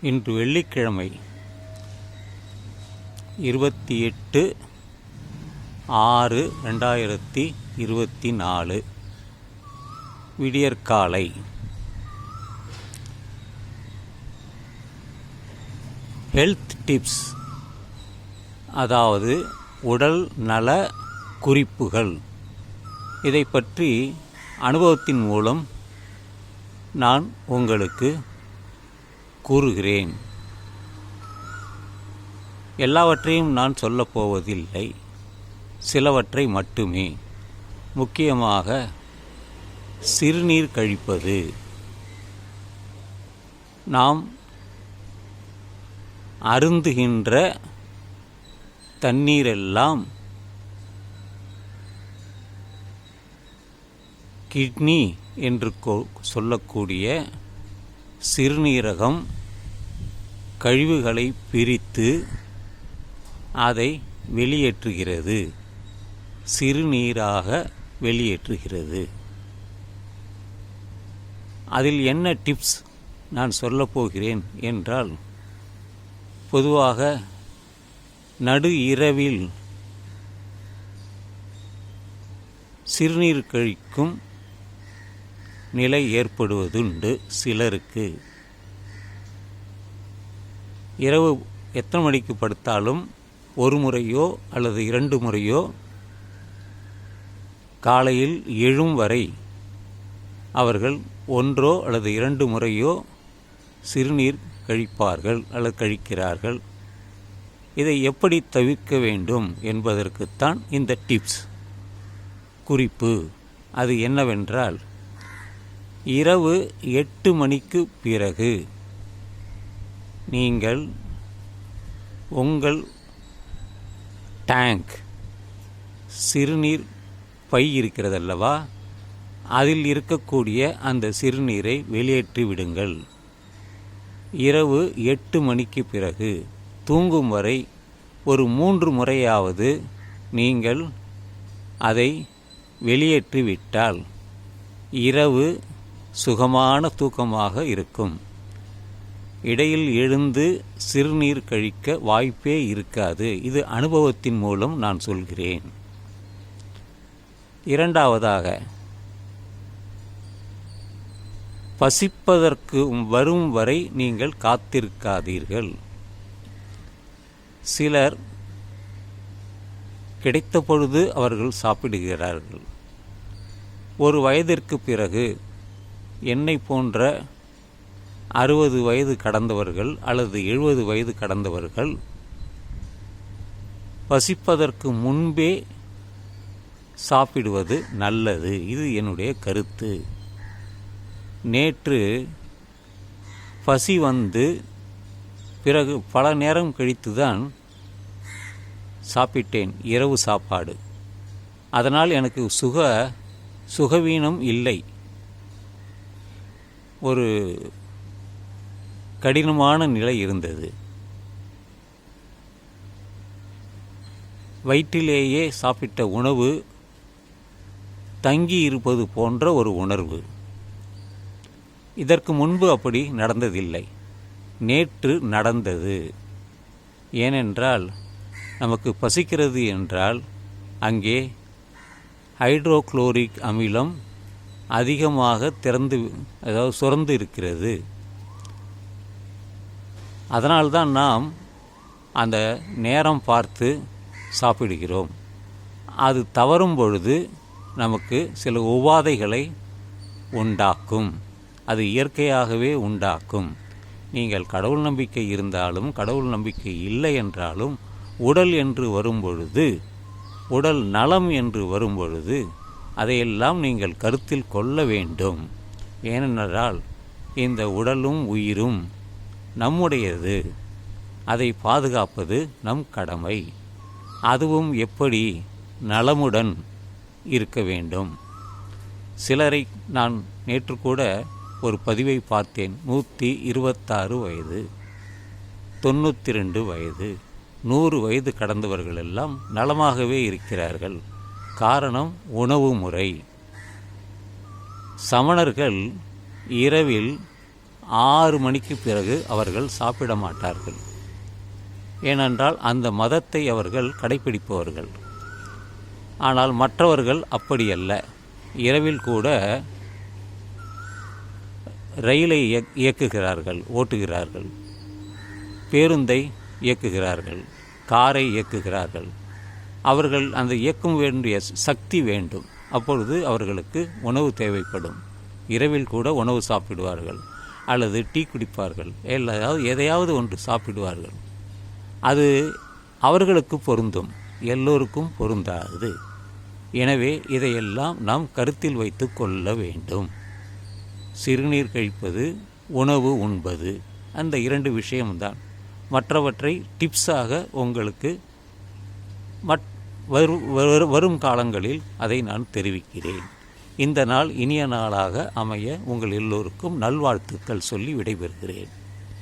இன்று வெள்ளிக்கிழமை 28/6/2024 விடியற்காலை. ஹெல்த் டிப்ஸ், அதாவது உடல் நல குறிப்புகள். இதை பற்றி அனுபவத்தின் மூலம் நான் உங்களுக்கு கூறுகிறேன். எல்லாவற்றையும் நான் சொல்லப்போவதில்லை, சிலவற்றை மட்டுமே. முக்கியமாக சிறுநீர் கழிப்பது. நாம் அருந்துகின்ற தண்ணீரெல்லாம் கிட்னி என்று சொல்லக்கூடிய சிறுநீரகம் கழிவுகளை பிரித்து அதை வெளியேற்றுகிறது, சிறுநீராக வெளியேற்றுகிறது. அதில் என்ன டிப்ஸ் நான் சொல்லப்போகிறேன் என்றால், பொதுவாக நடு இரவில் சிறுநீர் கழிக்கும் நிலை ஏற்படுவதுண்டு சிலருக்கு. இரவு எத்தனை மணிக்கு படுத்தாலும் ஒரு முறையோ அல்லது 2 முறையோ காலையில் எழும் வரை அவர்கள் 1 அல்லது 2 முறையோ சிறுநீர் கழிப்பார்கள் அல்லது கழிக்கிறார்கள். இதை எப்படி தவிர்க்க வேண்டும் என்பதற்குத்தான் இந்த டிப்ஸ் குறிப்பு. அது என்னவென்றால், இரவு 8 மணிக்கு பிறகு நீங்கள் உங்கள் டேங்க், சிறுநீர் பை இருக்கிறதல்லவா, அதில் இருக்கக்கூடிய அந்த சிறுநீரை வெளியேற்றி விடுங்கள். இரவு 8 மணிக்கு பிறகு தூங்கும் வரை ஒரு 3 முறையாவது நீங்கள் அதை வெளியேற்றிவிட்டால் இரவு சுகமான தூக்கமாக இருக்கும். இடையில் எழுந்து சிறுநீர் கழிக்க வாய்ப்பே இருக்காது. இது அனுபவத்தின் மூலம் நான் சொல்கிறேன். இரண்டாவதாக, பசிப்பதற்கு வரும் வரை நீங்கள் காத்திருக்காதீர்கள். சிலர் கிடைத்த பொழுது அவர்கள் சாப்பிடுகிறார்கள். ஒரு வயதிற்கு பிறகு என்னை போன்ற 60 வயது கடந்தவர்கள் அல்லது 70 வயது கடந்தவர்கள் பசிப்பதற்கு முன்பே சாப்பிடுவது நல்லது. இது என்னுடைய கருத்து. நேற்று பசி வந்து பிறகு பல நேரம் கழித்துதான் சாப்பிட்டேன் இரவு சாப்பாடு. அதனால் எனக்கு சுகவீனம் இல்லை. ஒரு கடினமான நிலை இருந்தது. வயிற்றிலேயே சாப்பிட்ட உணவு தங்கி இருப்பது போன்ற ஒரு உணர்வு. இதற்கு முன்பு அப்படி நடந்ததில்லை. நேற்று நடந்தது. ஏனென்றால், நமக்கு பசிக்கிறது என்றால் அங்கே ஹைட்ரோகுளோரிக் அமிலம் அதிகமாக சுரந்து இருக்கிறது. அதனால்தான் நாம் அந்த நேரம் பார்த்து சாப்பிடுகிறோம். அது தவறும் பொழுது நமக்கு சில உபாதைகளை உண்டாக்கும். அது இயற்கையாகவே உண்டாக்கும். நீங்கள் கடவுள் நம்பிக்கை இருந்தாலும் கடவுள் நம்பிக்கை இல்லை என்றாலும், உடல் என்று வரும்பொழுது, உடல் நலம் என்று வரும்பொழுது அதையெல்லாம் நீங்கள் கருத்தில் கொள்ள வேண்டும். ஏனென்றால் இந்த உடலும் உயிரும் நம்முடையது. அதை பாதுகாப்பது நம் கடமை. அதுவும் எப்படி நலமுடன் இருக்க வேண்டும். சிலரை நான் நேற்று கூட ஒரு பதிவை பார்த்தேன். 126 வயது, 92 வயது, 100 வயது கடந்தவர்கள் எல்லாம் நலமாகவே இருக்கிறார்கள். காரணம் உணவு முறை. சமணர்கள் இரவில் 6 மணிக்கு பிறகு அவர்கள் சாப்பிட மாட்டார்கள். ஏனென்றால் அந்த மதத்தை அவர்கள் கடைப்பிடிப்பவர்கள். ஆனால் மற்றவர்கள் அப்படியல்ல. இரவில் கூட ரயிலை இயக்குகிறார்கள், ஓட்டுகிறார்கள், பேருந்தை இயக்குகிறார்கள், காரை இயக்குகிறார்கள். அவர்கள் அந்த இயக்கும் வேண்டிய சக்தி வேண்டும். அப்பொழுது அவர்களுக்கு உணவு தேவைப்படும். இரவில் கூட உணவு சாப்பிடுவார்கள் அல்லது டீ குடிப்பார்கள், எதையாவது ஒன்று சாப்பிடுவார்கள். அது அவர்களுக்கு பொருந்தும், எல்லோருக்கும் பொருந்தாது. எனவே இதையெல்லாம் நாம் கருத்தில் வைத்து கொள்ள வேண்டும். சிறுநீர் கழிப்பது, உணவு உண்பது, அந்த 2 விஷயம்தான். மற்றவற்றை டிப்ஸாக உங்களுக்கு வரும் காலங்களில் அதை நான் தெரிவிக்கிறேன். இந்த நாள் இனிய நாளாக அமைய உங்கள் எல்லோருக்கும் நல்வாழ்த்துக்கள் சொல்லி விடைபெறுகிறேன்.